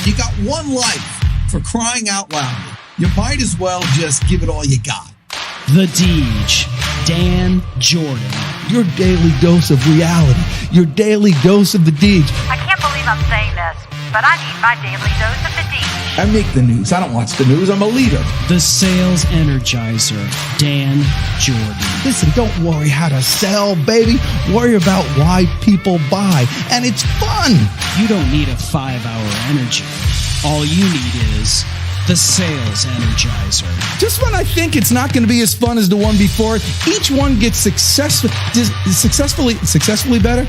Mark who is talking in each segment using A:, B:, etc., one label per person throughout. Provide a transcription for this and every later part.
A: You got one life, for crying out loud. You might as well just give it all you got.
B: The Deej, Dan Jordan.
C: Your daily dose of reality. Your daily dose of the Deej.
D: I can't believe I'm saying this, but I need my daily dose of the Deej.
C: I make the news. I don't watch the news. I'm a leader.
B: The Sales Energizer, Dan Jordan.
C: Listen, don't worry how to sell, baby. Worry about why people buy. And it's fun.
B: You don't need a 5-hour energy. All you need is the Sales Energizer.
C: Just when I think it's not going to be as fun as the one before, each one gets successfully better.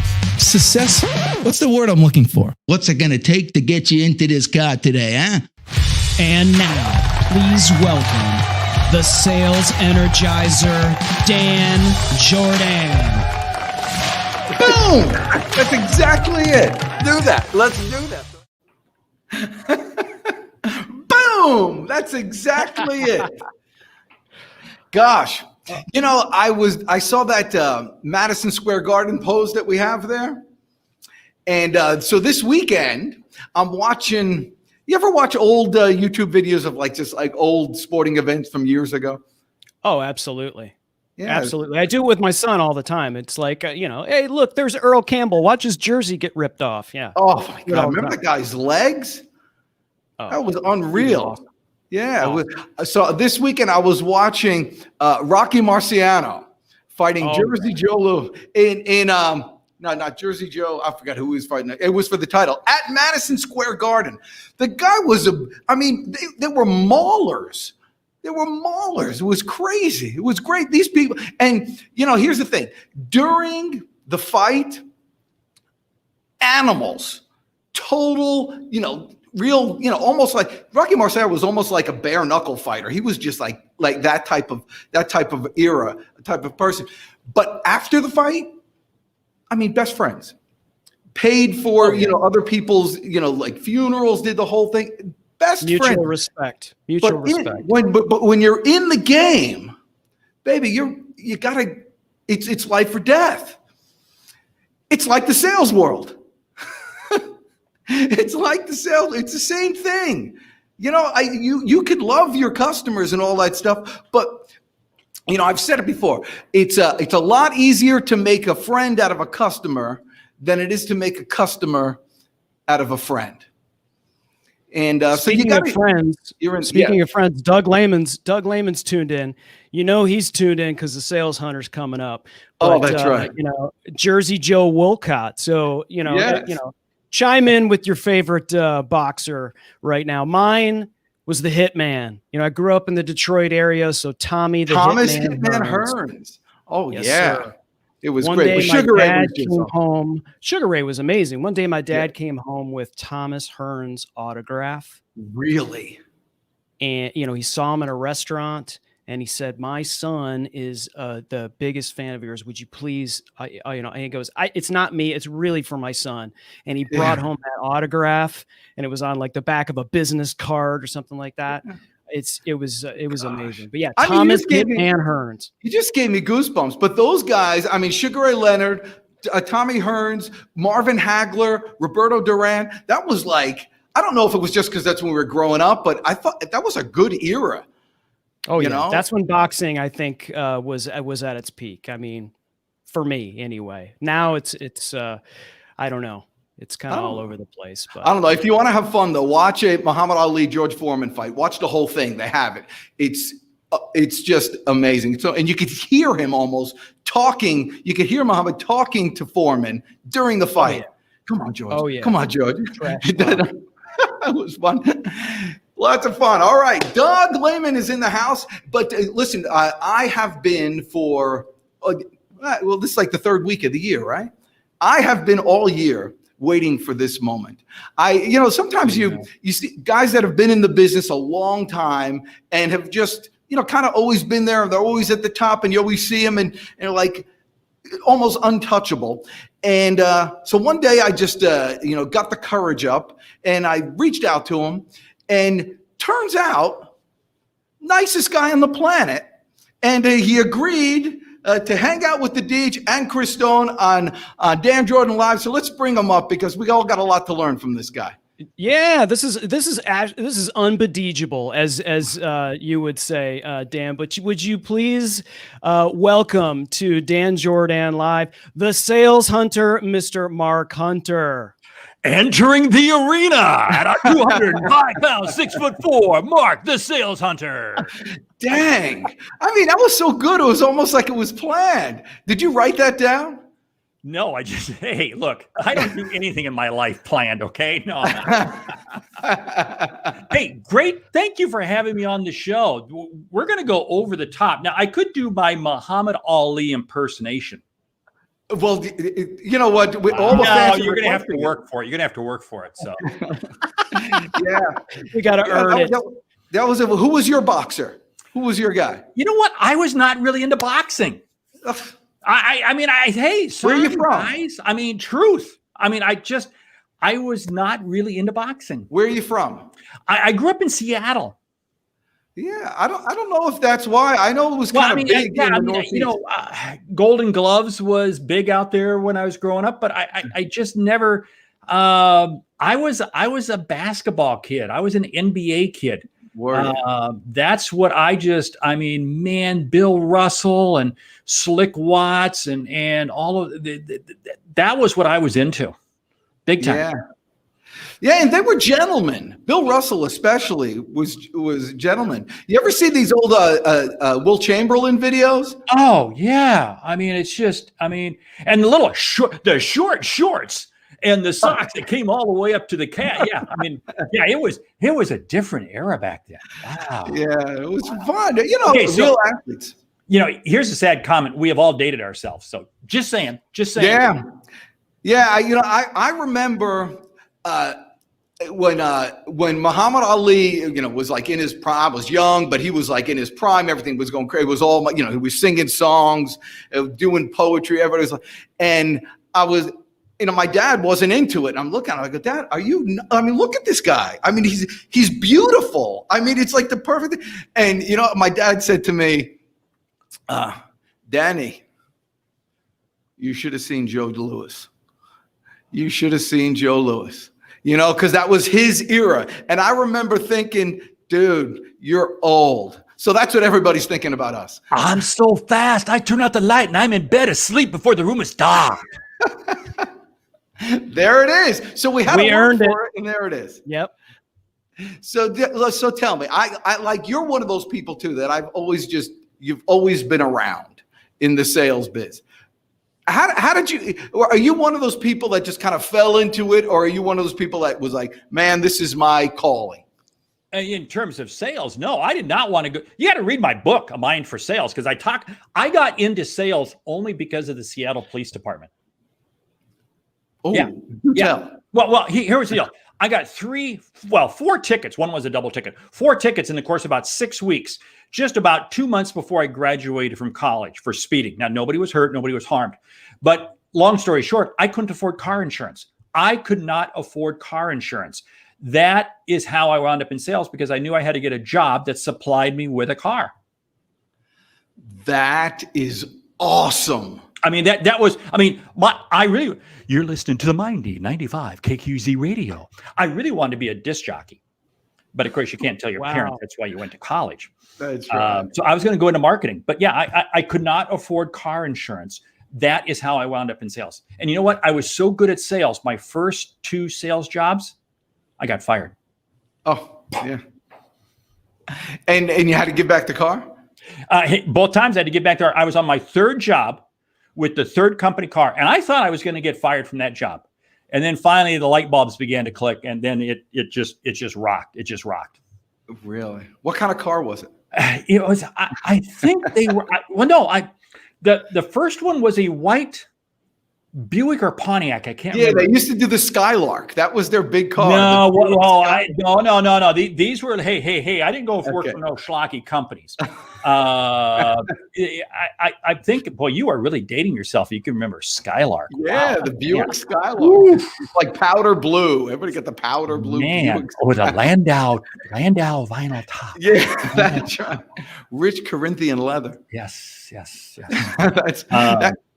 C: What's the word I'm looking for? What's it going to take to get you into this car today, huh?
B: And now, please welcome the Sales Energizer, Dan Jordan.
E: Boom! That's exactly it. Do that. Let's do that. Boom! That's exactly it. Gosh, you know, I saw that Madison Square Garden pose that we have there, and so this weekend I'm watching. You ever watch old YouTube videos of just old sporting events from years ago?
F: Oh, absolutely.
E: Yeah,
F: absolutely. I do it with my son all the time. It's like, hey, look, there's Earl Campbell. Watch his jersey get ripped off. Yeah.
E: Oh my God! Remember that guy's legs?
F: Oh,
E: that was unreal.
F: Awesome.
E: Yeah. Awesome. So this weekend I was watching Rocky Marciano fighting Jersey Joe in no, not Jersey Joe. I forgot who he was fighting. It was for the title at Madison Square Garden. The guy was they were maulers. They were maulers. It was crazy. It was great. These people, and here's the thing. During the fight, animals, total, real, almost like Rocky Marciano was almost like a bare knuckle fighter. He was just like that type of era, type of person. But after the fight, best friends. Paid for, other people's, like funerals, did the whole thing. Best
F: Mutual
E: friend.
F: Respect. Mutual respect.
E: But when you're in the game, baby, you gotta. It's life or death. It's like the sales world. It's like the sales. It's the same thing. You could love your customers and all that stuff, but I've said it before. It's a lot easier to make a friend out of a customer than it is to make a customer out of a friend. And
F: speaking of friends, Doug Lehman's tuned in. He's tuned in because the Sales Hunter's coming up. But,
E: that's right.
F: Jersey Joe Wolcott. So chime in with your favorite boxer right now. Mine was the Hitman. I grew up in the Detroit area, so Thomas Hitman
E: Hearns. Oh
F: yes,
E: yeah.
F: Sir.
E: It was
F: One
E: great.
F: Day
E: Sugar
F: my
E: Ray
F: dad
E: was
F: came home. Sugar Ray was amazing. One day my dad came home with Thomas Hearns' autograph.
E: Really?
F: And he saw him in a restaurant, and he said, "My son is the biggest fan of yours. Would you please?" And he goes, "It's not me. It's really for my son." And he brought home that autograph, and it was on like the back of a business card or something like that. It was amazing. But yeah, Thomas Hitman Hearns.
E: You just gave me goosebumps. But those guys, Sugar Ray Leonard, Tommy Hearns, Marvin Hagler, Roberto Duran, that was like, I don't know if it was just because that's when we were growing up, but I thought that was a good era.
F: Oh, yeah. That's when boxing, I think, was at its peak. For me anyway. Now it's I don't know. It's kind of all over the place. But
E: I don't know. If you want to have fun, though, watch a Muhammad Ali, George Foreman fight. Watch the whole thing. They have it. It's just amazing. So, and you could hear him almost talking. You could hear Muhammad talking to Foreman during the fight.
F: Oh, yeah.
E: Come on, George.
F: Oh, yeah.
E: Come on, George. That was fun. Lots of fun. All right. Doug Lehman is in the house. But listen, I have been for, this is like the third week of the year, right? I have been all year waiting for this moment. Sometimes you see guys that have been in the business a long time and have just, kind of always been there. They're always at the top, and you always see them and like almost untouchable. And so one day I just, got the courage up and I reached out to him, and turns out nicest guy on the planet. And he agreed to hang out with the Deej and Chris Stone on Dan Jordan Live. So let's bring him up because we all got a lot to learn from this guy.
F: Yeah, this is unbediegeable, as you would say, Dan. But would you please welcome to Dan Jordan Live the sales hunter, Mr. Mark Hunter.
G: Entering the arena at a 205 pounds, 6'4", Mark the Sales Hunter.
E: Dang. I mean, that was so good. It was almost like it was planned. Did you write that down?
G: No, hey, look, I don't do anything in my life planned, okay? No. Hey, great. Thank you for having me on the show. We're going to go over the top. Now, I could do my Muhammad Ali impersonation.
E: Well, you know what? All the fans
G: you're going to have to work for it. You're going to have to work for it. So,
E: yeah,
F: we got to earn it.
E: That was it. Who was your boxer? Who was your guy?
G: You know what? I was not really into boxing. I mean, hey,
E: where are you from?
G: Guys, I mean, truth. I mean, I was not really into boxing.
E: Where are you from?
G: I grew up in Seattle.
E: Yeah, I don't know if that's why. I know it was kind of big.
G: You know, Golden Gloves was big out there when I was growing up, but I just never. I was a basketball kid. I was an NBA kid. That's what I mean, man, Bill Russell and Slick Watts and all of that was what I was into, big time.
E: Yeah. Yeah, and they were gentlemen. Bill Russell especially was a gentleman. You ever see these old Will Chamberlain videos?
G: Oh, yeah. I mean, it's just, and the short shorts and the socks that came all the way up to the cat. Yeah, I mean, yeah, it was a different era back then. Wow.
E: Yeah, it was fun. You know, real athletes.
G: You know, here's a sad comment. We have all dated ourselves. So just saying.
E: Yeah. Yeah, you know, I remember when Muhammad Ali, you know, was like in his prime, was young, but he was like in his prime, everything was going crazy. It was all, you know, he was singing songs, doing poetry, everybody was like, and I was, you know, my dad wasn't into it. And I'm looking at him, I go, Dad, look at this guy. I mean, he's beautiful. I mean, it's like the perfect thing. And, you know, my dad said to me, Danny, you should have seen Joe Louis. You should have seen Joe Louis. You know, because that was his era. And I remember thinking, dude, you're old. So that's what everybody's thinking about us.
G: I'm so fast. I turn out the light and I'm in bed asleep before the room is dark.
E: There it is. So we earned it, and there it is.
F: Yep.
E: So tell me, I like, you're one of those people too that you've always been around in the sales biz. How did you, are you one of those people that just kind of fell into it, or are you one of those people that was like, man, this is my calling?
G: In terms of sales, no, I did not want to go. You got to read my book, A Mind for Sales, because I got into sales only because of the Seattle Police Department.
E: Oh,
G: yeah. Well, here was the deal. I got 4 tickets. One was a double ticket. 4 tickets in the course of about 6 weeks, just about 2 months before I graduated from college for speeding. Now, nobody was hurt. Nobody was harmed. But long story short, I couldn't afford car insurance. I could not afford car insurance. That is how I wound up in sales, because I knew I had to get a job that supplied me with a car.
E: That is awesome.
G: I mean, you're listening to the Mindy 95 KQZ radio. I really wanted to be a disc jockey, but of course you can't tell your parents. That's why you went to college.
E: That's right.
G: So I was going to go into marketing, but yeah, I could not afford car insurance. That is how I wound up in sales. And you know what? I was so good at sales. My first 2 sales jobs, I got fired.
E: Oh, yeah. And you had to give back the car?
G: Both times I had to get back there. I was on my 3rd job with the 3rd company car, and I thought I was going to get fired from that job. And then finally the light bulbs began to click, and then it just rocked. It just rocked.
E: Really? What kind of car was it?
G: It was, I think they were, the first one was a white Buick or Pontiac. I can't remember.
E: Yeah, they used to do the Skylark. That was their big car.
G: No. These were, hey. I didn't go work for no schlocky companies. I think, boy, you are really dating yourself. You can remember Skylark.
E: Yeah, wow. The Buick Skylark. Like powder blue. Everybody got the powder blue.
G: Man, with a Landau vinyl top.
E: Yeah, that's right. Rich Corinthian leather.
G: Yes.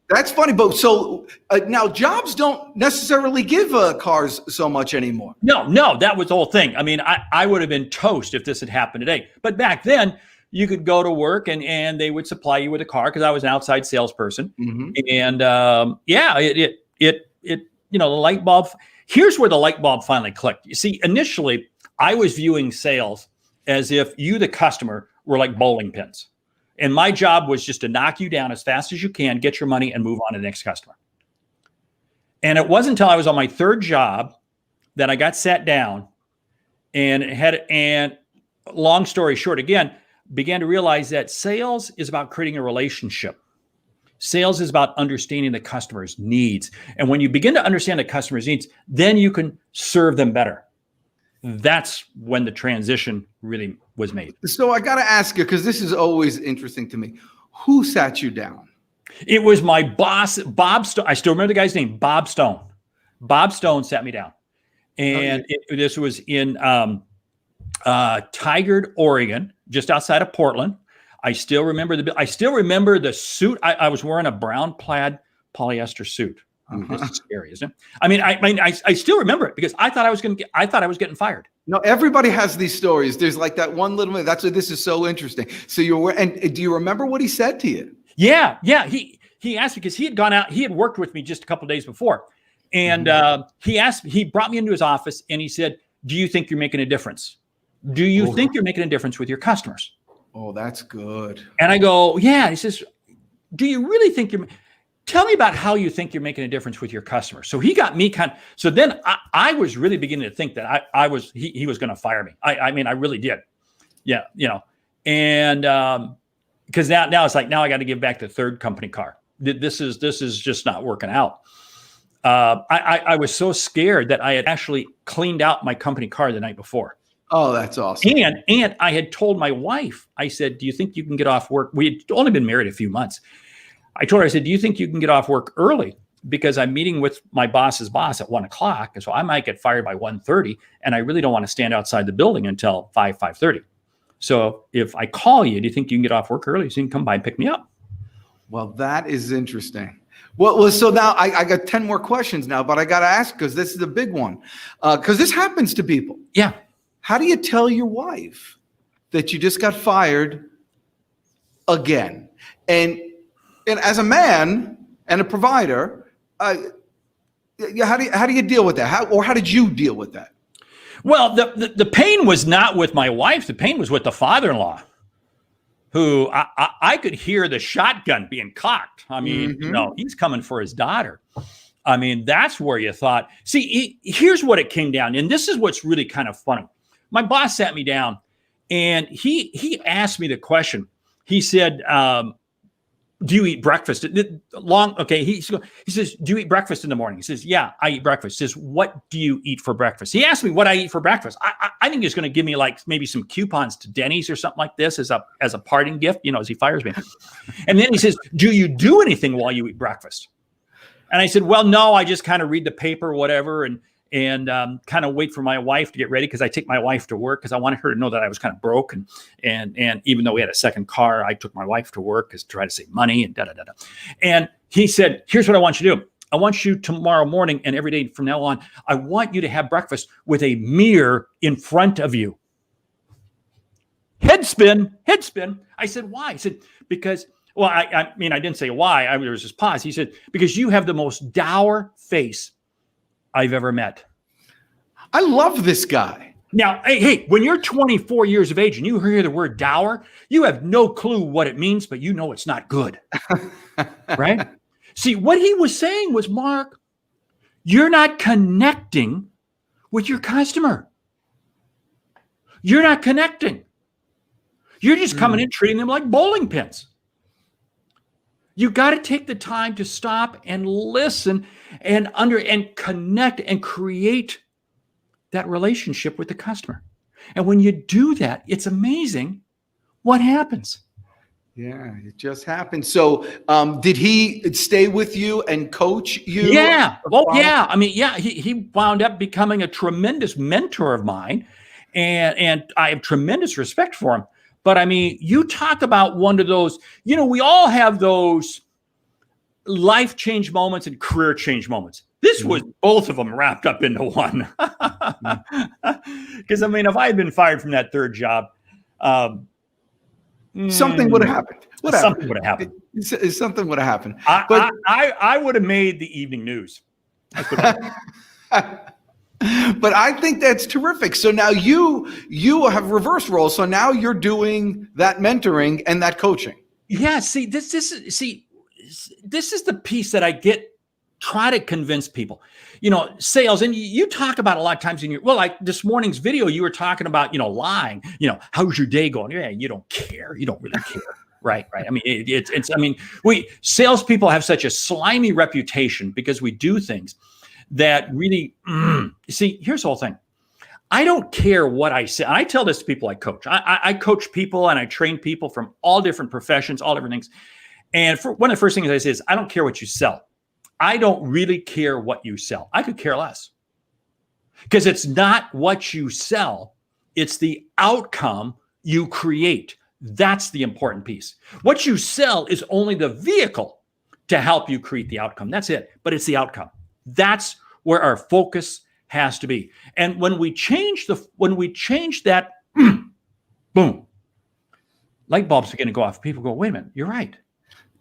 E: That's funny, but so now jobs don't necessarily give cars so much anymore.
G: No, that was the whole thing. I mean, I would have been toast if this had happened today. But back then, you could go to work and they would supply you with a car because I was an outside salesperson.
E: Mm-hmm.
G: And the light bulb. Here's where the light bulb finally clicked. You see, initially, I was viewing sales as if you, the customer, were like bowling pins. And my job was just to knock you down as fast as you can, get your money, and move on to the next customer. And it wasn't until I was on my third job that I got sat down and long story short, again, began to realize that sales is about creating a relationship. Sales is about understanding the customer's needs. And when you begin to understand the customer's needs, then you can serve them better. That's when the transition really was made.
E: So I got to ask you, because this is always interesting to me. Who sat you down?
G: It was my boss, Bob Stone. I still remember the guy's name, Bob Stone. Bob Stone sat me down. And this was in Tigard, Oregon, just outside of Portland. I still remember the suit. I was wearing a brown plaid polyester suit. This is scary, isn't it? I mean, I still remember it because I thought I was getting fired.
E: No, everybody has these stories. There's like that one little. That's why this is so interesting. So and do you remember what he said to you?
G: Yeah. He asked me because he had gone out. He had worked with me just a couple of days before, and he brought me into his office and he said, "Do you think you're making a difference? Do you think you're making a difference with your customers?" Oh,
E: that's good.
G: And I go, "Yeah." He says, "Do you really think you're?" Tell me about how you think you're making a difference with your customers. So he got me so then I was really beginning to think that he was going to fire me. I mean, I really did. Yeah. And because now it's like, now I got to give back the third company car. This is just not working out. I was so scared that I had actually cleaned out my company car the night before.
E: Oh, that's awesome.
G: And I had told my wife, I said, "Do you think you can get off work?" We had only been married a few months. I told her, I said, "Do you think you can get off work early? Because I'm meeting with my boss's boss at 1:00. And so I might get fired by 1:30. And I really don't want to stand outside the building until 5:30. So if I call you, do you think you can get off work early so you can come by and pick me up?"
E: Well, that is interesting. Well, so now I got 10 more questions now, but I got to ask, because this is a big one. Because this happens to people.
G: Yeah.
E: How do you tell your wife that you just got fired again? And as a man and a provider, how do you deal with that? How did you deal with that?
G: Well, the pain was not with my wife. The pain was with the father-in-law, who I could hear the shotgun being cocked. I mean, he's coming for his daughter. I mean, that's where you thought. See, here's what it came down, and this is what's really kind of funny. My boss sat me down, and he asked me the question. He said, "Do you eat breakfast?" Okay. He says, "Do you eat breakfast in the morning?" He says, "Yeah, I eat breakfast." He says, "What do you eat for breakfast?" He asked me what I eat for breakfast. I think he's going to give me like maybe some coupons to Denny's or something like this as a parting gift, as he fires me. And then he says, "Do you do anything while you eat breakfast?" And I said, "Well, no, I just kind of read the paper, whatever, and kind of wait for my wife to get ready, because I take my wife to work because I wanted her to know that I was kind of broke. And even though we had a second car, I took my wife to work to try to save money and da-da-da-da." And he said, "Here's what I want you to do. I want you tomorrow morning and every day from now on, I want you to have breakfast with a mirror in front of you." Head spin. I said, "Why?" He said, "Because," well, I mean, I didn't say why. There was this pause. He said, "Because you have the most dour face I've ever met."
E: I love this guy.
G: Now, hey, when you're 24 years of age and you hear the word dour, you have no clue what it means, but you know it's not good. Right? See, what he was saying was, "Mark, you're not connecting with your customer. You're not connecting. You're just coming in treating them like bowling pins. You got to take the time to stop and listen and connect and create that relationship with the customer. And when you do that, it's amazing what happens."
E: Yeah, it just happened. So did he stay with you and coach you?
G: Yeah. Well, yeah. I mean, yeah, he wound up becoming a tremendous mentor of mine. And I have tremendous respect for him. But I mean, you talk about one of those, we all have those life change moments and career change moments. This was both of them wrapped up into one. Because I mean, if I had been fired from that third job,
E: something would have happened. Whatever.
G: Something would have happened.
E: Something would have happened.
G: I would have made the evening news.
E: But I think that's terrific. So now you have reverse roles. So now you're doing that mentoring and that coaching.
G: Yeah. See, this is the piece that I try to convince people, sales. And you talk about a lot of times like this morning's video, you were talking about, lying, how's your day going? Yeah. You don't care. You don't really care. Right. I mean, salespeople have such a slimy reputation because we do things that really, see, here's the whole thing. I don't care what I say. I tell this to people I coach. I coach people and I train people from all different professions, all different things. And one of the first things I say is, I don't care what you sell. I don't really care what you sell. I could care less. Because it's not what you sell. It's the outcome you create. That's the important piece. What you sell is only the vehicle to help you create the outcome. That's it. But it's the outcome. That's where our focus has to be. And when we change that, boom, light bulbs begin to go off. People go, wait a minute, you're right.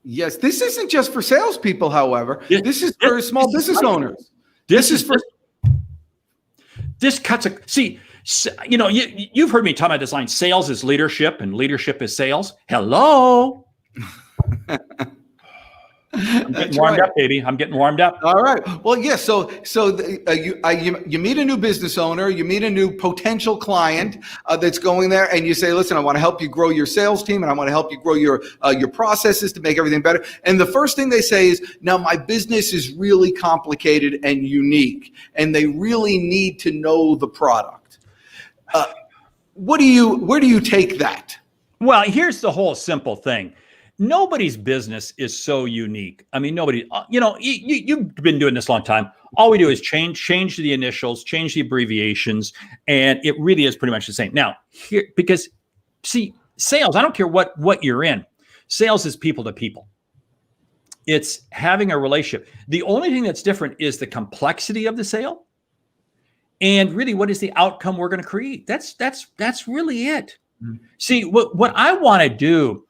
E: Yes, this isn't just for salespeople, however. This is for small business owners. This cuts a, see, you've heard me talk about this line, sales is leadership and leadership is sales. Hello. I'm getting warmed up, baby. I'm getting warmed up. All right. Well, yeah. So you meet a new business owner, you meet a new potential client that's going there, and you say, "Listen, I want to help you grow your sales team, and I want to help you grow your processes to make everything better." And the first thing they say is, "Now, my business is really complicated and unique, and they really need to know the product." Where do you take that?
G: Well, here's the whole simple thing. Nobody's business is so unique. I mean, nobody, you've been doing this a long time. All we do is change the initials, change the abbreviations, and it really is pretty much the same. Now, because see, sales, I don't care what you're in. Sales is people to people. It's having a relationship. The only thing that's different is the complexity of the sale. And really, what is the outcome we're going to create? That's really it. Mm-hmm. See, what I want to do,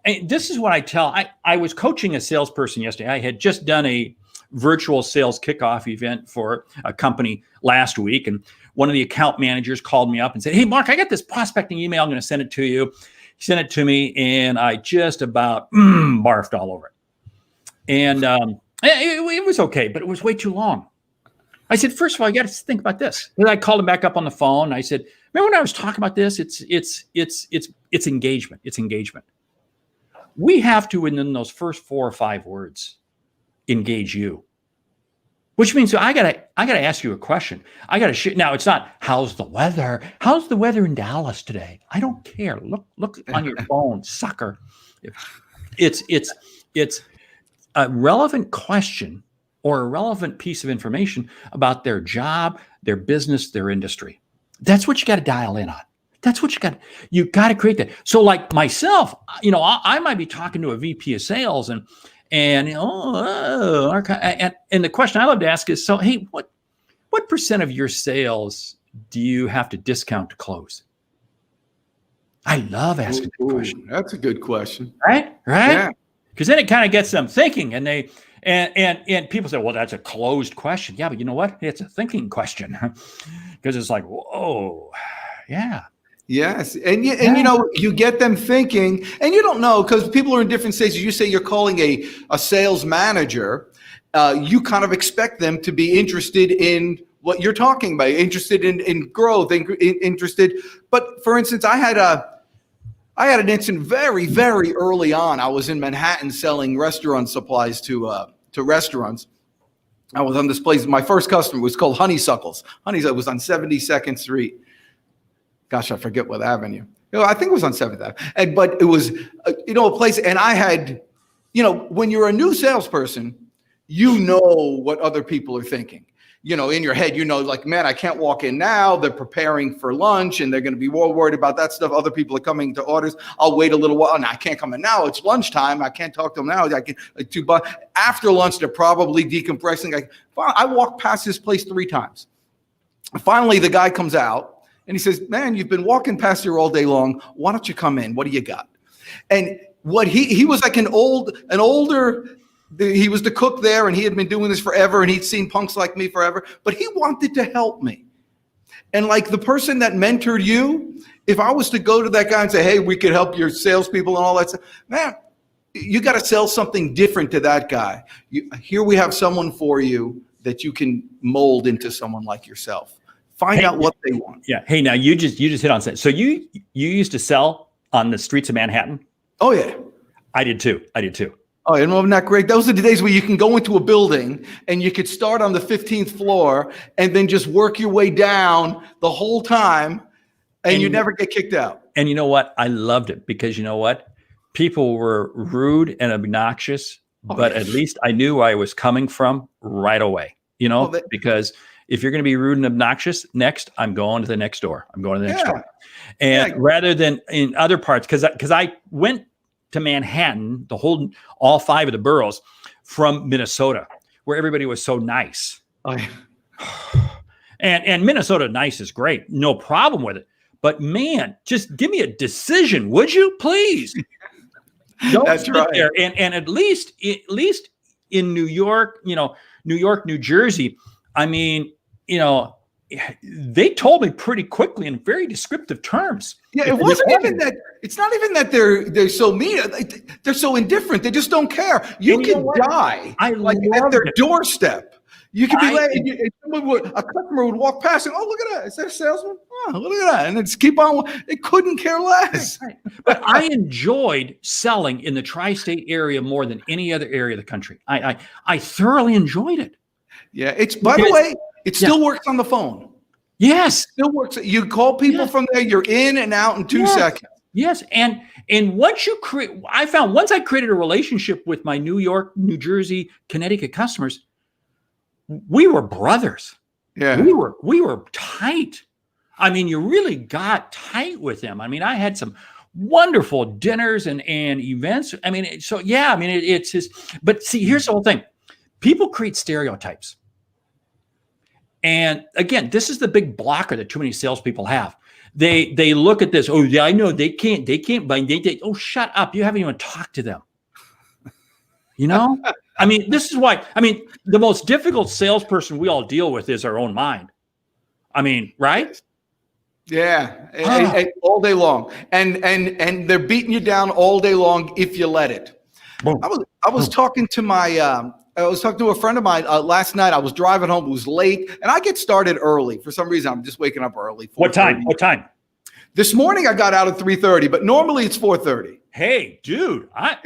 G: and this is what I tell. I was coaching a salesperson yesterday. I had just done a virtual sales kickoff event for a company last week. And one of the account managers called me up and said, "Hey, Mark, I got this prospecting email. I'm going to send it to you." He sent it to me and I just about barfed all over it. And it was okay, but it was way too long. I said, first of all, you got to think about this. And I called him back up on the phone. I said, remember when I was talking about this? It's engagement. It's engagement. We have to, within those first 4 or 5 words, engage you. Which means I gotta ask you a question. I gotta now. It's not how's the weather. How's the weather in Dallas today? I don't care. Look on your phone, sucker. It's a relevant question or a relevant piece of information about their job, their business, their industry. That's what you got to dial in on. That's what you got to create that. So like myself, I might be talking to a VP of sales and the question I love to ask is, so, hey, what percent of your sales do you have to discount to close? I love asking that question.
E: That's a good question.
G: Right?
E: Yeah.
G: Because then it kind of gets them thinking and and people say, well, that's a closed question. Yeah, but you know what? It's a thinking question because it's like, whoa, yeah.
E: Yes. And you get them thinking, and you don't know because people are in different stages. You say you're calling a sales manager. You kind of expect them to be interested in what you're talking about, interested in growth, interested. But for instance, I had an incident very, very early on. I was in Manhattan selling restaurant supplies to restaurants. I was on this place. My first customer was called Honeysuckles. Honeysuckles was on 72nd Street. Gosh, I forget what avenue. I think it was on 7th Ave. But it was, a place. And I had, when you're a new salesperson, you know what other people are thinking. in your head, like, man, I can't walk in now. They're preparing for lunch and they're going to be more worried about that stuff. Other people are coming to orders. I'll wait a little while. No, I can't come in now. It's lunchtime. I can't talk to them now. But after lunch, they're probably decompressing. I walked past this place 3 times. Finally, the guy comes out and he says, man, you've been walking past here all day long. Why don't you come in? What do you got? And what he was like an older, he was the cook there and he had been doing this forever and he'd seen punks like me forever, but he wanted to help me. And like the person that mentored you, if I was to go to that guy and say, hey, we could help your salespeople and all that stuff, man, you got to sell something different to that guy. Here we have someone for you that you can mold into someone like yourself. Find out what they want.
G: Yeah. Hey, now you just hit on something. So you used to sell on the streets of Manhattan?
E: Oh yeah.
G: I did too.
E: Oh, and wasn't that great? Those are the days where you can go into a building and you could start on the 15th floor and then just work your way down the whole time and you never get kicked out.
G: And you know what? I loved it because you know what? People were rude and obnoxious, but at least I knew where I was coming from right away, because if you're going to be rude and obnoxious, next, I'm going to the next door. I'm going to the next door. And rather than in other parts, because I went to Manhattan, all 5 of the boroughs from Minnesota, where everybody was so nice.
E: Oh, yeah.
G: And Minnesota nice is great. No problem with it. But man, just give me a decision, would you please? Don't sit there. And at least in New York, New Jersey, I mean, they told me pretty quickly in very descriptive terms.
E: Yeah, it wasn't even that. It's not even that they're so mean. They're so indifferent. They just don't care. You can die at their doorstep. You could be late. A customer would walk past and, oh, look at that. Is that a salesman? Oh, look at that. And then just keep on. They couldn't care less.
G: But I enjoyed selling in the tri-state area more than any other area of the country. I thoroughly enjoyed it.
E: Yeah, by the way, it still works on the phone.
G: Yes.
E: It still works. You call people from there, you're in and out in 2 seconds.
G: Yes. And once once I created a relationship with my New York, New Jersey, Connecticut customers, we were brothers.
E: Yeah.
G: We were tight. I mean, you really got tight with them. I mean, I had some wonderful dinners and events. I mean, it's just, but see, here's the whole thing. People create stereotypes. And again, this is the big blocker that too many salespeople have. They look at this. Oh, yeah, I know they can't buy. Oh, shut up. You haven't even talked to them. I mean, this is why, the most difficult salesperson we all deal with is our own mind. I mean, right?
E: Yeah. And all day long. And they're beating you down all day long if you let it. Boom. I was talking to a friend of mine last night. I was driving home. It was late, and I get started early. For some reason, I'm just waking up early.
G: What time?
E: This morning, I got out at 3:30, but normally it's 4:30.
G: Hey, dude, I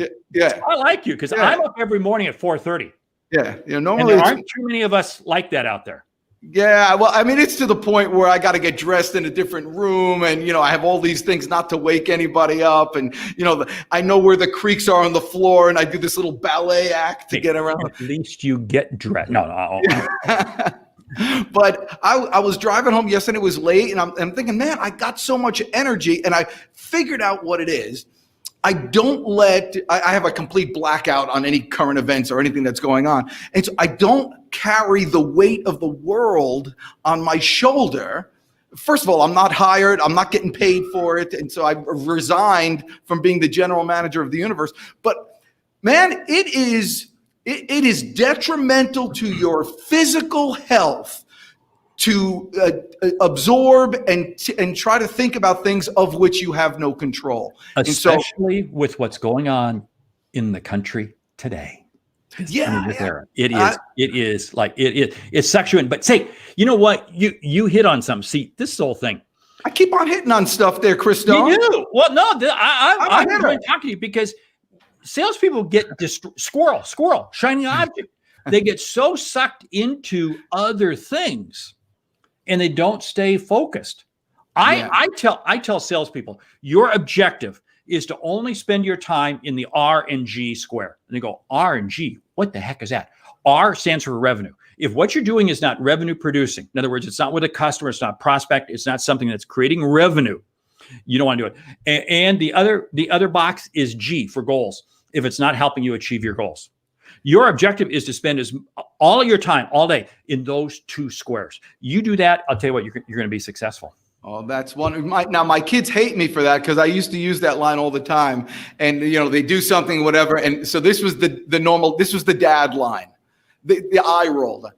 G: like you because I'm up every morning at 4:30.
E: Yeah, normally
G: and there aren't too many of us like that out there.
E: Yeah, well, it's to the point where I got to get dressed in a different room, and I have all these things not to wake anybody up, and I know where the creaks are on the floor, and I do this little ballet act to get around.
G: At least you get dressed. No.
E: But I was driving home yesterday. It was late, and I'm thinking, man, I got so much energy, and I figured out what it is. I have a complete blackout on any current events or anything that's going on. And so I don't carry the weight of the world on my shoulder. First of all, I'm not hired. I'm not getting paid for it. And so I resigned from being the general manager of the universe. But man, it is detrimental to your physical health to absorb and try to think about things of which you have no control.
G: Especially with what's going on in the country today. It's sexual. But say, you know what? You hit on something. See, this is the whole thing.
E: I keep on hitting on stuff there, Christo.
G: You do. Well, no, I'm going to talk to you because salespeople get squirrel, shiny object. They get so sucked into other things and they don't stay focused. I tell salespeople, your objective is to only spend your time in the R and G square. And they go, R and G, what the heck is that? R stands for revenue. If what you're doing is not revenue producing, in other words, it's not with a customer, it's not prospect, it's not something that's creating revenue, you don't want to do it. And the other box is G for goals. If it's not helping you achieve your goals, your objective is to spend all of your time all day in those two squares. You do that, I'll tell you what, you're going to be successful.
E: Oh, that's one. Now my kids hate me for that because I used to use that line all the time. And they do something, whatever. And so this was the normal. This was the dad line, the eye roll.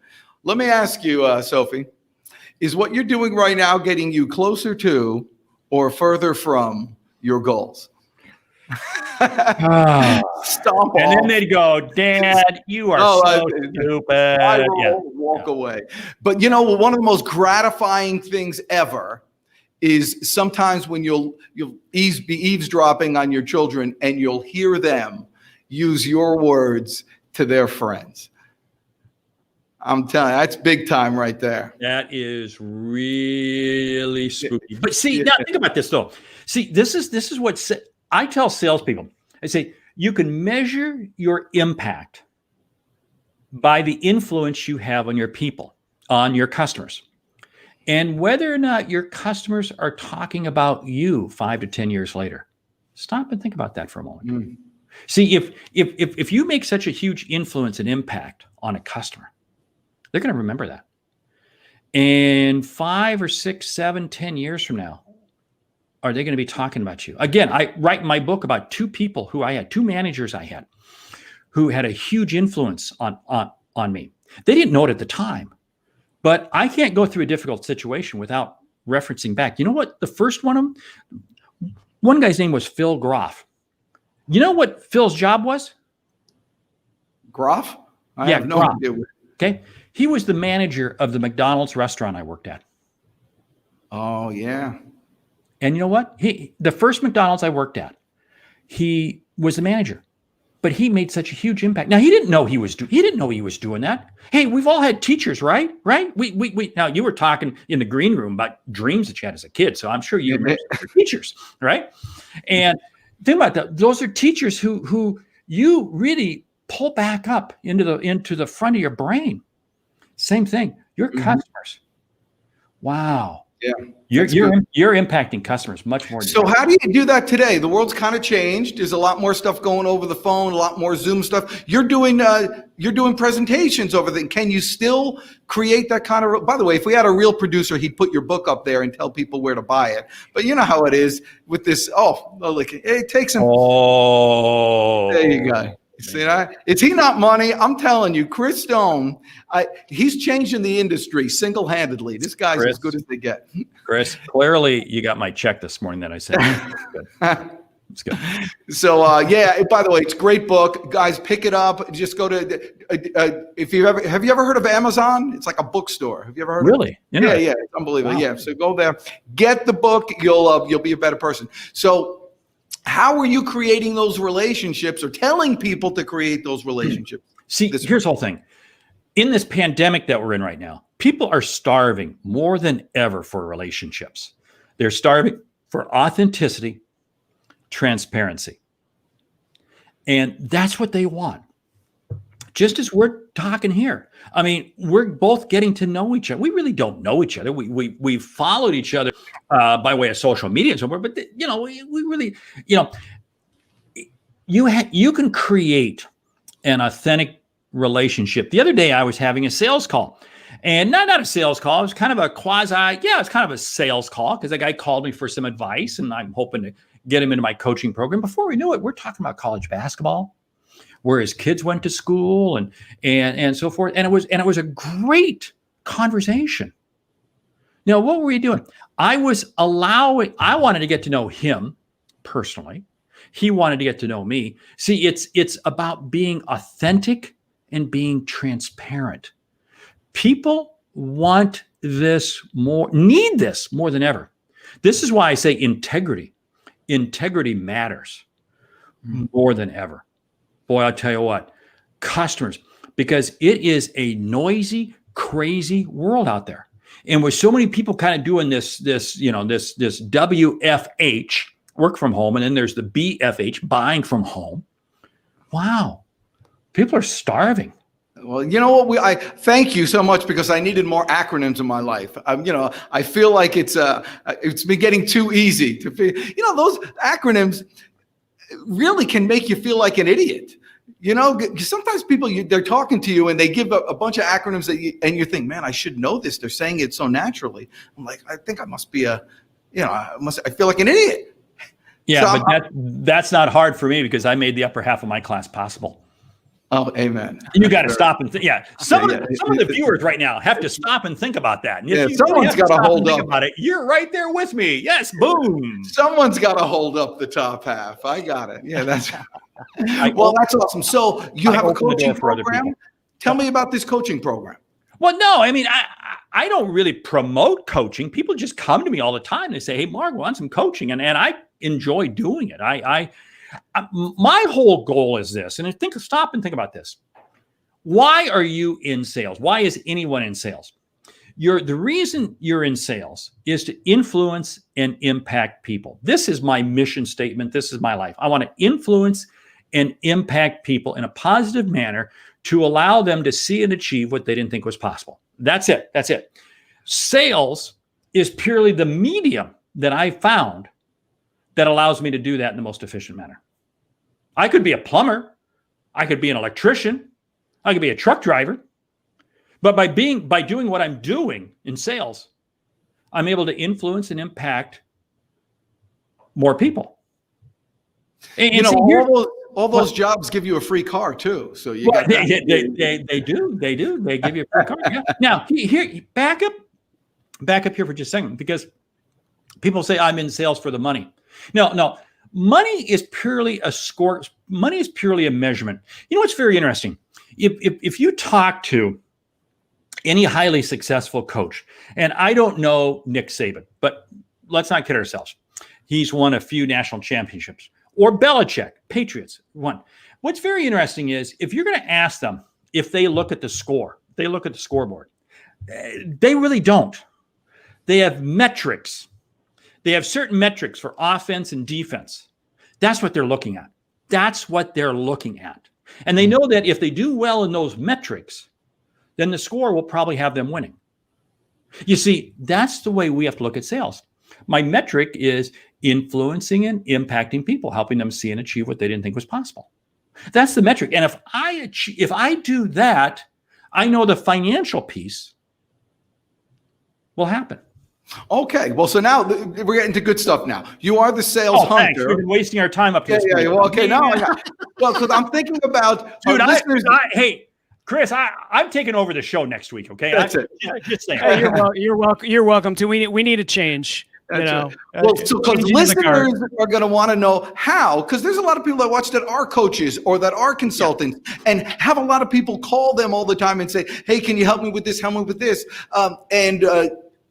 E: Let me ask you, Sophie, is what you're doing right now getting you closer to or further from your goals? Stomp
G: and
E: off.
G: then they'd go, Dad, you are so stupid.
E: I roll, walk away. But one of the most gratifying things ever is sometimes when you'll be eavesdropping on your children and you'll hear them use your words to their friends. I'm telling you, that's big time right there.
G: That is really spooky. But see, now think about this though. See, this is what I tell salespeople. I say, you can measure your impact by the influence you have on your people, on your customers. And whether or not your customers are talking about you 5 to 10 years later. Stop and think about that for a moment. Mm. See, if you make such a huge influence and impact on a customer, they're going to remember that. And 5 or 6, 7, 10 years from now, are they going to be talking about you? Again, I write in my book about two managers I had who had a huge influence on me. They didn't know it at the time, but I can't go through a difficult situation without referencing back. You know what? The first one guy's name was Phil Groff. You know what Phil's job was?
E: Groff? I have no idea.
G: Okay. He was the manager of the McDonald's restaurant I worked at.
E: Oh, yeah.
G: And you know what? The first McDonald's I worked at, he was the manager, but he made such a huge impact. Now he didn't know he was doing that. Hey, we've all had teachers, right? Right? We now you were talking in the green room about dreams that you had as a kid, so I'm sure you remember teachers, right? And think about that. Those are teachers who you really pull back up into the front of your brain. Same thing. Your customers. Wow. Yeah. You're impacting customers much more.
E: So how do you do that today? The world's kind of changed. There's a lot more stuff going over the phone, a lot more Zoom stuff. You're doing presentations over there. Can you still create that kind of? By the way, if we had a real producer, he'd put your book up there and tell people where to buy it. But you know how it is with this. It takes him.
G: Oh,
E: there you go. See that? Is he not money? I'm telling you, Chris Stone, he's changing the industry single-handedly. This guy's as good as they get.
G: Chris, clearly you got my check this morning that I sent. It's good.
E: So, by the way, it's a great book. Guys, pick it up. Just go to, have you ever heard of Amazon? It's like a bookstore. Have you ever heard of it?
G: Really?
E: Yeah. It's unbelievable. Wow. Yeah. So go there, get the book. You'll be a better person. So, how are you creating those relationships or telling people to create those relationships?
G: See, here's the whole thing. In this pandemic that we're in right now, people are starving more than ever for relationships. They're starving for authenticity, transparency. And that's what they want. Just as we're talking here. I mean, we're both getting to know each other. We really don't know each other. We've followed each other by way of social media and so forth. But we really, you can create an authentic relationship. The other day, I was having a sales call, and not a sales call. It was kind of a it's kind of a sales call because a guy called me for some advice, and I'm hoping to get him into my coaching program. Before we knew it, we're talking about college basketball, where his kids went to school and so forth. And it was a great conversation. Now, what were we doing? I wanted to get to know him personally. He wanted to get to know me. See, it's about being authentic and being transparent. People need this more than ever. This is why I say integrity. Integrity matters more than ever. Boy, I'll tell you what, customers, because it is a noisy, crazy world out there. And with so many people kind of doing this WFH, work from home, and then there's the BFH, buying from home. Wow. People are starving.
E: Well, you know what? I thank you so much because I needed more acronyms in my life. I feel like it's been getting too easy to feel. Those acronyms really can make you feel like an idiot. Sometimes people they're talking to you and they give a bunch of acronyms and you think, man, I should know this. They're saying it so naturally. I'm like, I think I must be I feel like an idiot.
G: Yeah, so but that's not hard for me because I made the upper half of my class possible.
E: Oh, amen.
G: You got to stop and think. Yeah, some of the viewers right now have to stop and think about that. And if
E: someone's got to hold up
G: about it. You're right there with me. Yes, boom.
E: Someone's got to hold up the top half. I got it. Yeah, that's that's awesome. So you have a coaching program. Tell me about this coaching program.
G: Well, no, I mean, I don't really promote coaching. People just come to me all the time. They say, "Hey, Mark, I want some coaching," and I enjoy doing it. My whole goal is this, and stop and think about this. Why are you in sales? Why is anyone in sales? The reason you're in sales is to influence and impact people. This is my mission statement. This is my life. I want to influence and impact people in a positive manner to allow them to see and achieve what they didn't think was possible. That's it. That's it. Sales is purely the medium that I found that allows me to do that in the most efficient manner. I could be a plumber. I could be an electrician. I could be a truck driver. But by doing what I'm doing in sales, I'm able to influence and impact more people. And
E: all those jobs give you a free car too. So you got
G: they do. They give you a free car. Yeah. Now here, back up here for just a second, because people say I'm in sales for the money. No. Money is purely a score. Money is purely a measurement. You know what's very interesting? If you talk to any highly successful coach, and I don't know Nick Saban, but let's not kid ourselves. He's won a few national championships. Or Belichick, Patriots, won. What's very interesting is if you're going to ask them if they look at the score, they look at the scoreboard. They really don't. They have metrics. They have certain metrics for offense and defense. That's what they're looking at. That's what they're looking at. And they know that if they do well in those metrics, then the score will probably have them winning. You see, that's the way we have to look at sales. My metric is influencing and impacting people, helping them see and achieve what they didn't think was possible. That's the metric. And if I do that, I know the financial piece will happen.
E: Okay, well, so now we're getting to good stuff. Now you are the sales hunter.
G: Thanks. We've been wasting our time up here.
E: Yeah. Well, okay, now because I'm thinking about
G: dude. Hey, Chris, I'm taking over the show next week. Okay,
E: that's it.
G: Just saying.
F: Hey, you're welcome. You're welcome to. We need a change.
E: Well, so because listeners are going to want to know how, because there's a lot of people that watch that are coaches or that are consultants, and have a lot of people call them all the time and say, "Hey, can you help me with this? Help me with this?"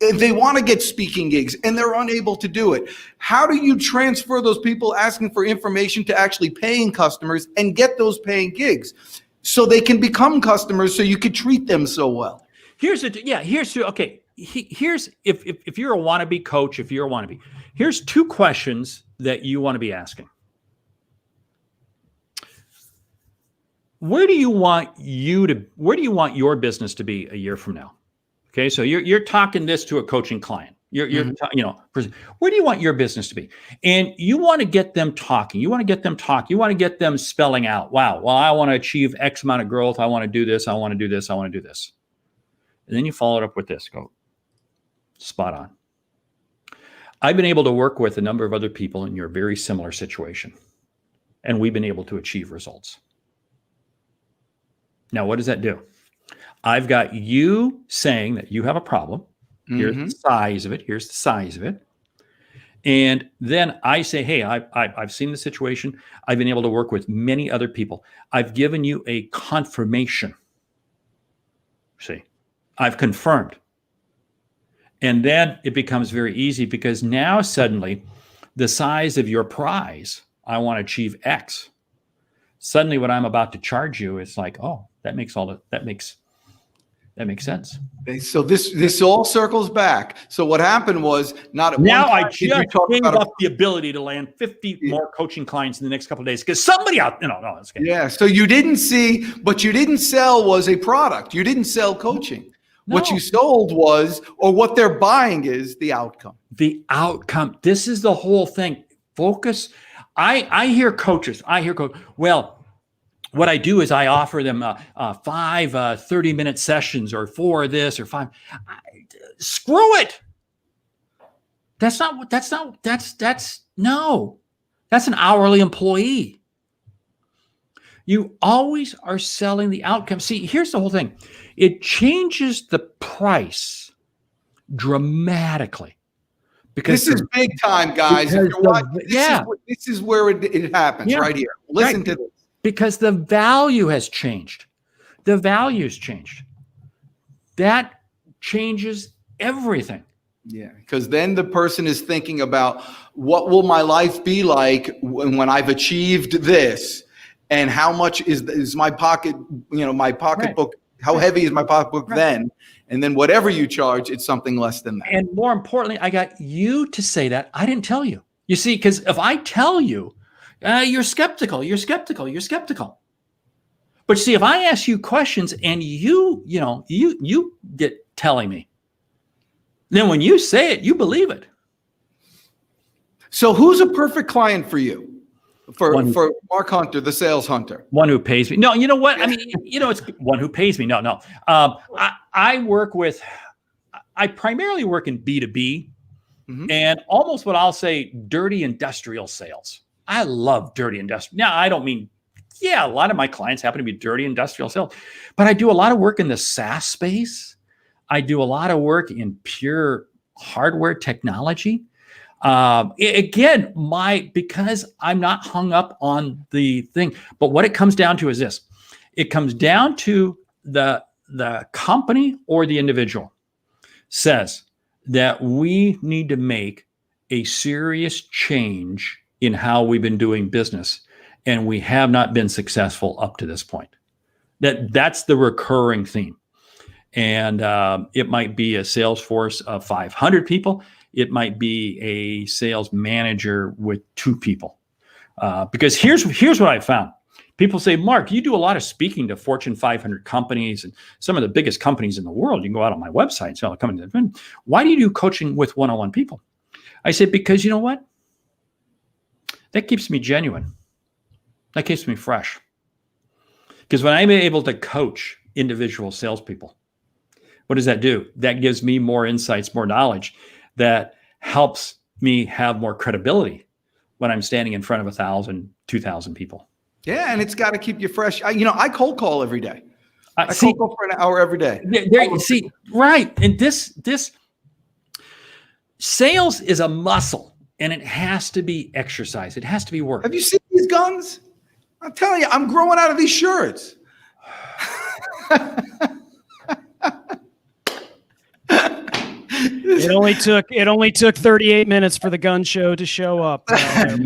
E: And they want to get speaking gigs and they're unable to do it. How do you transfer those people asking for information to actually paying customers and get those paying gigs so they can become customers so you could treat them so well?
G: Here's if you're a wannabe coach, here's two questions that you want to be asking. Where do you want your business to be a year from now? Okay, so you're talking this to a coaching client. Where do you want your business to be? And you want to get them talking. You want to get them spelling out, wow, well, I want to achieve X amount of growth. I want to do this. I want to do this. I want to do this. And then you follow it up with this. Go, spot on. I've been able to work with a number of other people in your very similar situation, and we've been able to achieve results. Now, what does that do? I've got you saying that you have a problem. Here's the size of it. Here's the size of it. And then I say, hey, I've seen the situation. I've been able to work with many other people. I've given you a confirmation. See, I've confirmed. And then it becomes very easy because now suddenly the size of your prize, I want to achieve X. Suddenly what I'm about to charge you is like, oh, that makes That makes sense.
E: So this all circles back. So what happened was not at
G: Now
E: one time
G: I
E: did you
G: just
E: talk
G: gave
E: about
G: up the ability to land 50 more coaching clients in the next couple of days because somebody out, no, it's okay.
E: Yeah. So you didn't see, but you didn't sell was a product. You didn't sell coaching.
G: No.
E: What you sold was, or what they're buying is the outcome.
G: The outcome. This is the whole thing. Focus. I hear coaches. Well, what I do is I offer them 5 30-minute sessions or 4 this or 5. Screw it. That's an hourly employee. You always are selling the outcome. See, here's the whole thing. It changes the price dramatically. Because
E: this is big time, guys. If you're watching, this is where it happens right here. Listen to this.
G: Because the value has changed. The value's changed. That changes everything.
E: Yeah, because then the person is thinking about what will my life be like when I've achieved this, and how much is my pocket, my pocketbook, how heavy is my pocketbook then? And then whatever you charge, it's something less than that.
G: And more importantly, I got you to say that. I didn't tell you. You see, because if I tell you, you're skeptical. But see, if I ask you questions and you get telling me, then when you say it, you believe it.
E: So who's a perfect client for you? For Mark Hunter, the sales hunter.
G: One who pays me. No, you know what? I mean, it's one who pays me. No. I primarily work in B2B and almost what I'll say, dirty industrial sales. I love dirty industrial. Now, I don't mean, a lot of my clients happen to be dirty industrial sales, but I do a lot of work in the SaaS space. I do a lot of work in pure hardware technology. Because I'm not hung up on the thing, but what it comes down to is this. It comes down to the company or the individual says that we need to make a serious change in how we've been doing business, and we have not been successful up to this point. That's the recurring theme. And it might be a sales force of 500 people. It might be a sales manager with 2 people. Because here's what I found. People say, Mark, you do a lot of speaking to Fortune 500 companies and some of the biggest companies in the world. You can go out on my website and sell companies. Why do you do coaching with one-on-one people? I said, because you know what? That keeps me genuine. That keeps me fresh. Because when I'm able to coach individual salespeople, what does that do? That gives me more insights, more knowledge that helps me have more credibility when I'm standing in front of 1,000, 2,000 people.
E: Yeah, and it's got to keep you fresh. I cold call every day. I cold call for an hour every day.
G: Right. And this sales is a muscle, and it has to be exercised. It has to be work.
E: Have you seen these guns? I'm telling you, I'm growing out of these shirts.
F: It only took 38 minutes for the gun show to show up.
E: Crystal,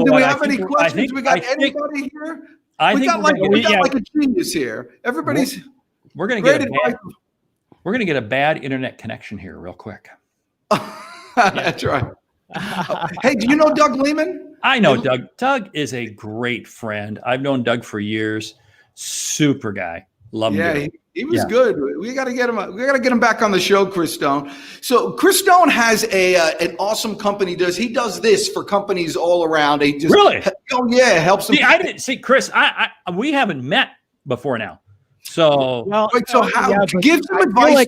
E: do we have any questions? We got anybody here? We got like a genius here. Everybody's.
G: We're gonna get a bad internet connection here, real quick.
E: That's right. Hey, do you know Doug Lehman?
G: I know Doug. Doug is a great friend. I've known Doug for years. Super guy. Love him.
E: Yeah, he was good. We got to get him. We got to get him back on the show, Chris Stone. So Chris Stone has an awesome company. He does this for companies all around.
G: Really?
E: Oh yeah, helps them.
G: See, I didn't see Chris. We haven't met before now. So
E: give some advice.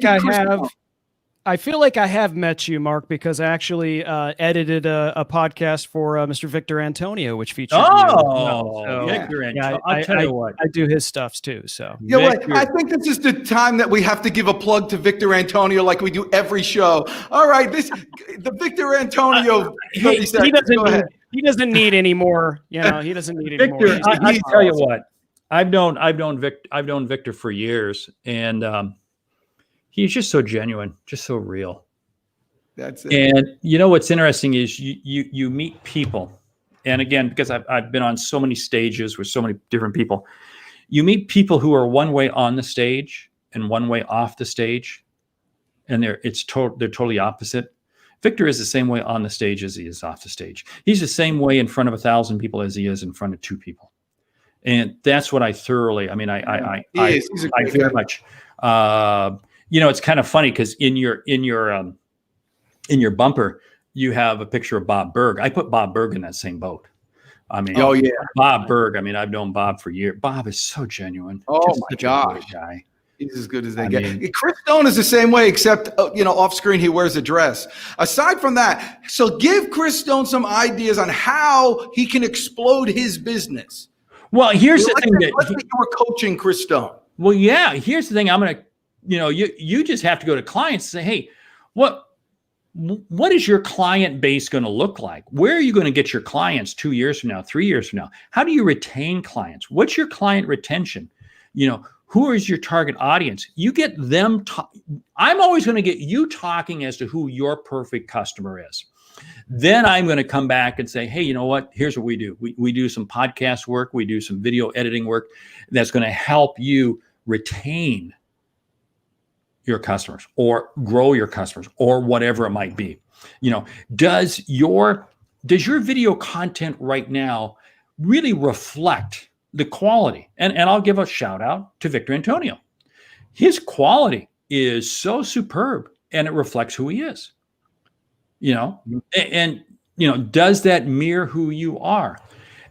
F: I feel like I have met you, Mark, because I actually edited a podcast for Mr. Victor Antonio, which features you.
G: So, Victor Antonio. I'll tell you what.
F: I do his stuffs too. So
E: I think this is the time that we have to give a plug to Victor Antonio, like we do every show. All right, the Victor Antonio.
F: He doesn't need any more. He doesn't need any more.
G: Victor, I tell you what. I've known Victor for years, and he's just so genuine, just so real.
E: That's it.
G: And what's interesting is you meet people, and again, because I've been on so many stages with so many different people, You meet people who are one way on the stage and one way off the stage, and they're totally opposite. Victor is the same way on the stage as he is off the stage. He's the same way in front of 1,000 people as he is in front of 2 people. And that's what I thoroughly, I mean, I very much, it's kind of funny because in your bumper, you have a picture of Bob Berg. I put Bob Berg in that same boat. I mean, Bob Berg. I mean, I've known Bob for years. Bob is so genuine.
E: Oh my gosh, guy. He's as good as they get. Chris Stone is the same way, except off screen he wears a dress. Aside from that, so give Chris Stone some ideas on how he can explode his business.
G: Well, here's the thing that
E: you were coaching Chris Stone.
G: Well, yeah. Here's the thing. I'm gonna, you just have to go to clients and say, hey, what is your client base going to look like? Where are you going to get your clients 2 years from now, 3 years from now? How do you retain clients? What's your client retention? Who is your target audience? You get them. I'm always going to get you talking as to who your perfect customer is. Then I'm going to come back and say, hey, you know what? Here's what we do. We do some podcast work. We do some video editing work that's going to help you retain your customers or grow your customers or whatever it might be. Does your video content right now really reflect the quality? And I'll give a shout out to Victor Antonio. His quality is so superb and it reflects who he is. Does that mirror who you are?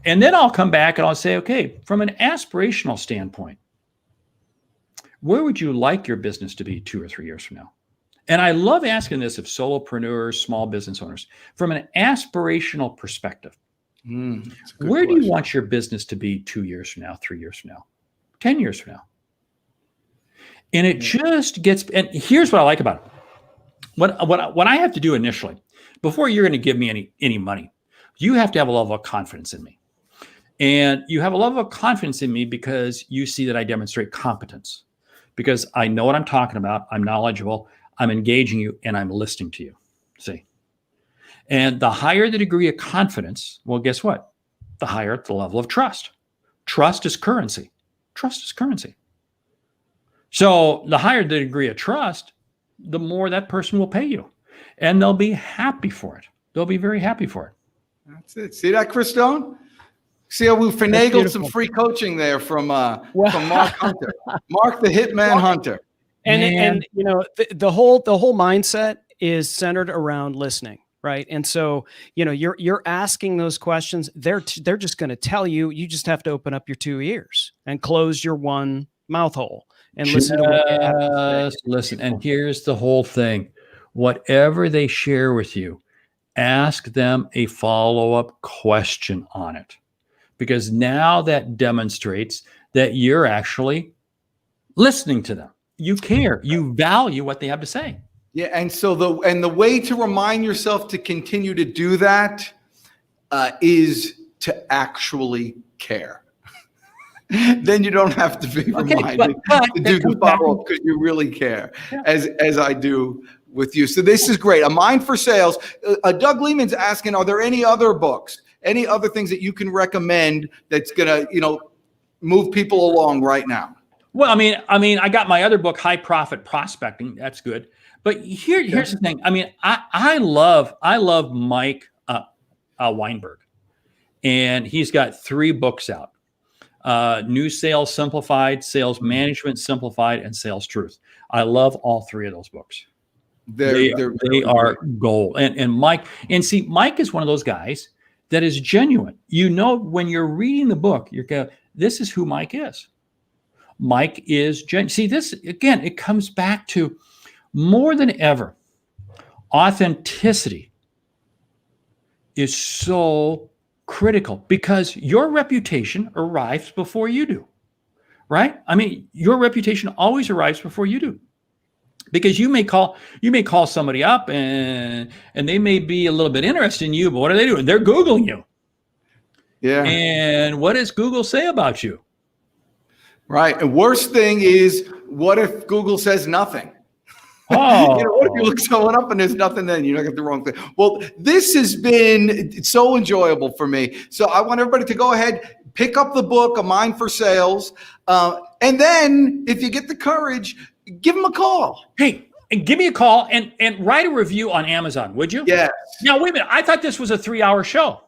G: And then I'll come back and I'll say, okay, from an aspirational standpoint, where would you like your business to be 2 or 3 years from now? And I love asking this of solopreneurs, small business owners, from an aspirational perspective. Where do you want your business to be 2 years from now, 3 years from now, 10 years from now? And it just gets, and here's what I like about it. What I have to do initially, before you're going to give me any money, you have to have a level of confidence in me. And you have a level of confidence in me because you see that I demonstrate competence. Because I know what I'm talking about, I'm knowledgeable, I'm engaging you, and I'm listening to you. See? And the higher the degree of confidence, well, guess what? The higher the level of trust. Trust is currency. Trust is currency. So the higher the degree of trust, the more that person will pay you. And they'll be happy for it. They'll be very happy for it.
E: That's it. See that, Chris Stone? See how we finagled some free coaching there from Mark Hunter. Mark the Hitman Hunter.
F: And the whole mindset is centered around listening, right? And so, you're asking those questions. They're just going to tell you. You just have to open up your 2 ears and close your one mouth hole and listen to what they have to say.
G: Listen. And here's the whole thing. Whatever they share with you, ask them a follow-up question on it. Because now that demonstrates that you're actually listening to them. You care. You value what they have to say.
E: Yeah, and so the way to remind yourself to continue to do that is to actually care. Then you don't have to be reminded to do the follow-up because you really care, as I do with you. So this is great. A Mind for Sales. Doug Lehman's asking, are there any other books? Any other things that you can recommend that's going to, move people along right now?
G: Well, I mean, I got my other book, High Profit Prospecting. That's good. But here's the thing. I mean, I love Mike Weinberg, and he's got 3 books out: New Sales Simplified, Sales Management Simplified, and Sales Truth. I love all 3 of those books. They are gold. And Mike, Mike is one of those guys that is genuine. When you're reading the book, you're going, this is who Mike is. Mike is genuine. See, this, again, it comes back to more than ever, authenticity is so critical because your reputation arrives before you do, right? I mean, your reputation always arrives before you do. Because you may call somebody up and they may be a little bit interested in you, but what are they doing? They're Googling you. Yeah. And what does Google say about you?
E: Right. And worst thing is, what if Google says nothing?
G: Oh.
E: You know, what if you look someone up and there's nothing, then you don't get the wrong thing? Well, this has been so enjoyable for me. So I want everybody to go ahead, pick up the book, A Mind for Sales. And then if you get the courage, give them a call.
G: Hey, and give me a call and write a review on Amazon, would you?
E: Yes.
G: Now, wait a minute. I thought this was a 3-hour show.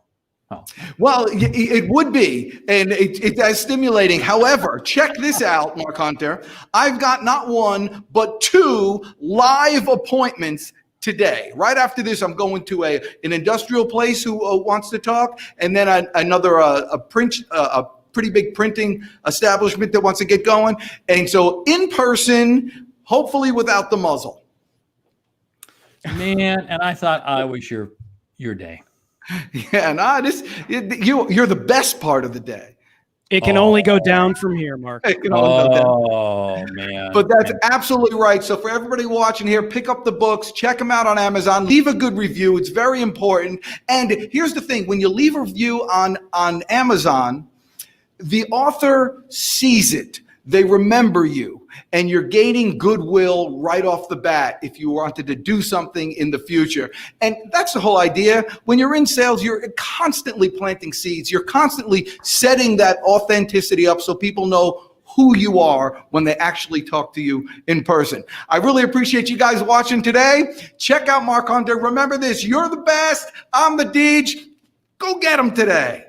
G: Oh.
E: Well, it would be, and it's as stimulating. However, check this out, Mark Hunter. I've got not one, but 2 live appointments today. Right after this, I'm going to an industrial place who wants to talk, and then another a pretty big printing establishment that wants to get going. And so in person, hopefully without the muzzle.
G: Man, and I thought I was your day.
E: Yeah, you're the best part of the day.
F: It can only go down from here, Mark.
E: It can only go down.
G: Oh, man.
E: But that's absolutely right. So for everybody watching here, pick up the books, check them out on Amazon, leave a good review. It's very important. And here's the thing. When you leave a review on Amazon, the author sees it. They remember you, and you're gaining goodwill right off the bat if you wanted to do something in the future. And that's the whole idea. When you're in sales, you're constantly planting seeds. You're constantly setting that authenticity up so people know who you are when they actually talk to you in person. I really appreciate you guys watching today. Check out Mark Hunter. Remember this, you're the best. I'm the Deej. Go get them today.